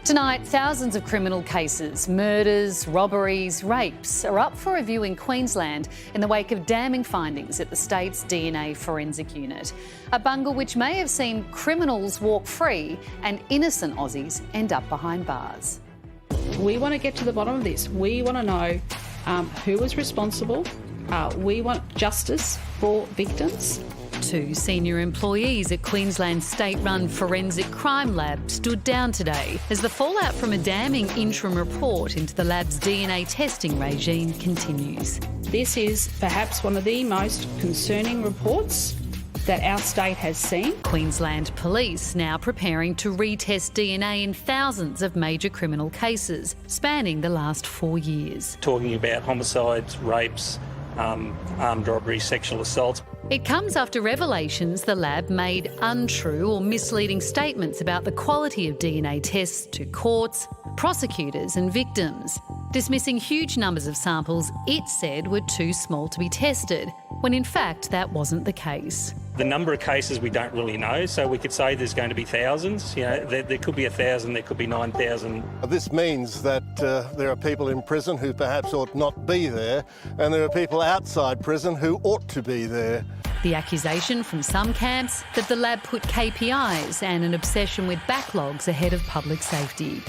Tonight, thousands of criminal cases, murders, robberies, rapes, are up for review in Queensland in the wake of damning findings at the state's DNA forensic unit. A bungle which may have seen criminals walk free and innocent Aussies end up behind bars. We want to get to the bottom of this. We want to know who was responsible. We want justice for victims. Two senior employees at Queensland's state-run forensic crime lab stood down today as the fallout from a damning interim report into the lab's DNA testing regime continues. This is perhaps one of the most concerning reports that our state has seen. Queensland Police now preparing to retest DNA in thousands of major criminal cases spanning the last 4 years. Talking about homicides, rapes, armed robbery, sexual assaults. It comes after revelations the lab made untrue or misleading statements about the quality of DNA tests to courts, prosecutors and victims, dismissing huge numbers of samples it said were too small to be tested, when in fact that wasn't the case. The number of cases we don't really know, so we could say there's going to be thousands. You know, there could be 1,000, there could be 9,000. This means that there are people in prison who perhaps ought not be there, and there are people outside prison who ought to be there. The accusation from some camps that the lab put KPIs and an obsession with backlogs ahead of public safety.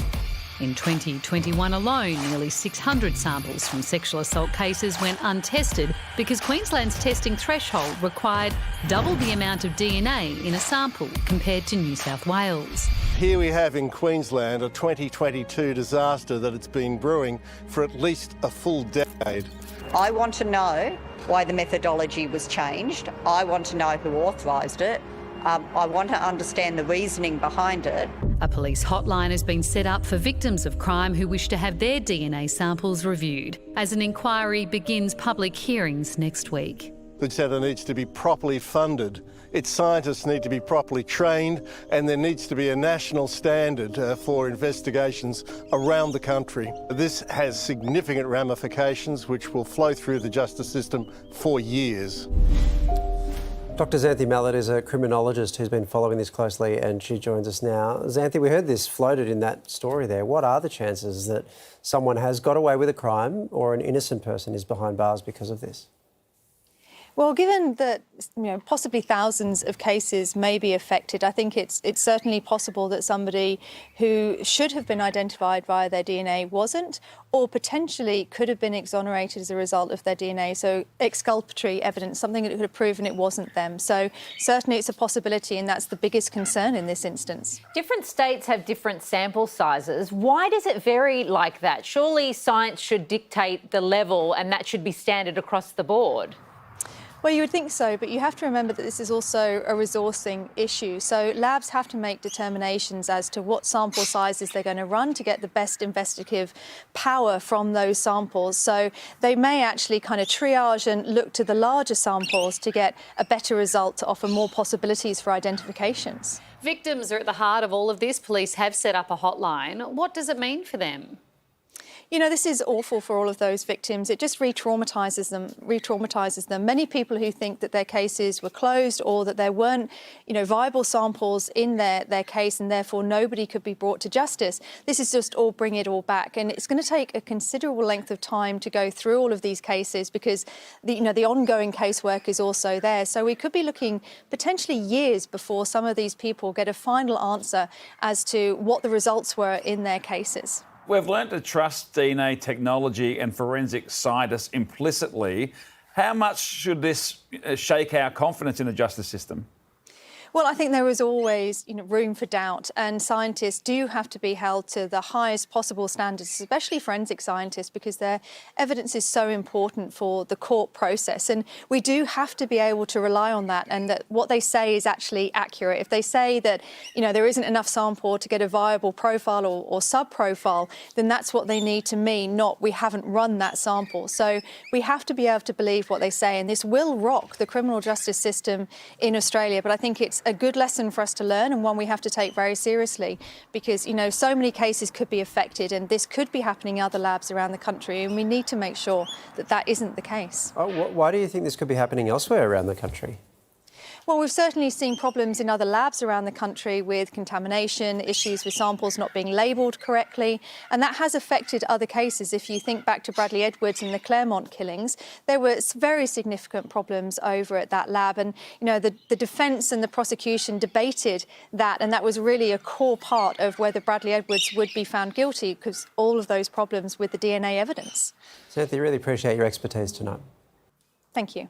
In 2021 alone, nearly 600 samples from sexual assault cases went untested because Queensland's testing threshold required double the amount of DNA in a sample compared to New South Wales. Here we have in Queensland a 2022 disaster that it's been brewing for at least a full decade. I want to know why the methodology was changed. I want to know who authorised it. I want to understand the reasoning behind it. A police hotline has been set up for victims of crime who wish to have their DNA samples reviewed, as an inquiry begins public hearings next week. The centre needs to be properly funded. Its scientists need to be properly trained, and there needs to be a national standard for investigations around the country. This has significant ramifications which will flow through the justice system for years. Dr. Xanthi Mallett is a criminologist who's been following this closely, and she joins us now. Xanthi, we heard this floated in that story there. What are the chances that someone has got away with a crime or an innocent person is behind bars because of this? Well, given that possibly thousands of cases may be affected, I think it's certainly possible that somebody who should have been identified via their DNA wasn't, or potentially could have been exonerated as a result of their DNA. So exculpatory evidence, something that could have proven it wasn't them. So certainly it's a possibility, and that's the biggest concern in this instance. Different states have different sample sizes. Why does it vary like that? Surely science should dictate the level, and that should be standard across the board. Well, you would think so, but you have to remember that this is also a resourcing issue. So labs have to make determinations as to what sample sizes they're going to run to get the best investigative power from those samples. So they may actually kind of triage and look to the larger samples to get a better result, to offer more possibilities for identifications. Victims are at the heart of all of this. Police have set up a hotline. What does it mean for them? You know, this is awful for all of those victims. It just re-traumatises them. Many people who think that their cases were closed or that there weren't, viable samples in their case, and therefore nobody could be brought to justice. This is just all bring it all back. And it's going to take a considerable length of time to go through all of these cases because the ongoing casework is also there. So we could be looking potentially years before some of these people get a final answer as to what the results were in their cases. We've learnt to trust DNA technology and forensic scientists implicitly. How much should this shake our confidence in the justice system? Well, I think there is always room for doubt, and scientists do have to be held to the highest possible standards, especially forensic scientists, because their evidence is so important for the court process. And we do have to be able to rely on that, and that what they say is actually accurate. If they say that there isn't enough sample to get a viable profile or sub-profile, then that's what they need to mean, not we haven't run that sample. So we have to be able to believe what they say, and this will rock the criminal justice system in Australia. But I think it's a good lesson for us to learn, and one we have to take very seriously, because so many cases could be affected, and this could be happening in other labs around the country, and we need to make sure that that isn't the case. Why do you think this could be happening elsewhere around the country? Well, we've certainly seen problems in other labs around the country with contamination, issues with samples not being labelled correctly, and that has affected other cases. If you think back to Bradley Edwards and the Claremont killings, there were very significant problems over at that lab, and the defence and the prosecution debated that, and that was really a core part of whether Bradley Edwards would be found guilty, because all of those problems with the DNA evidence. Xanthi, really appreciate your expertise tonight. Thank you.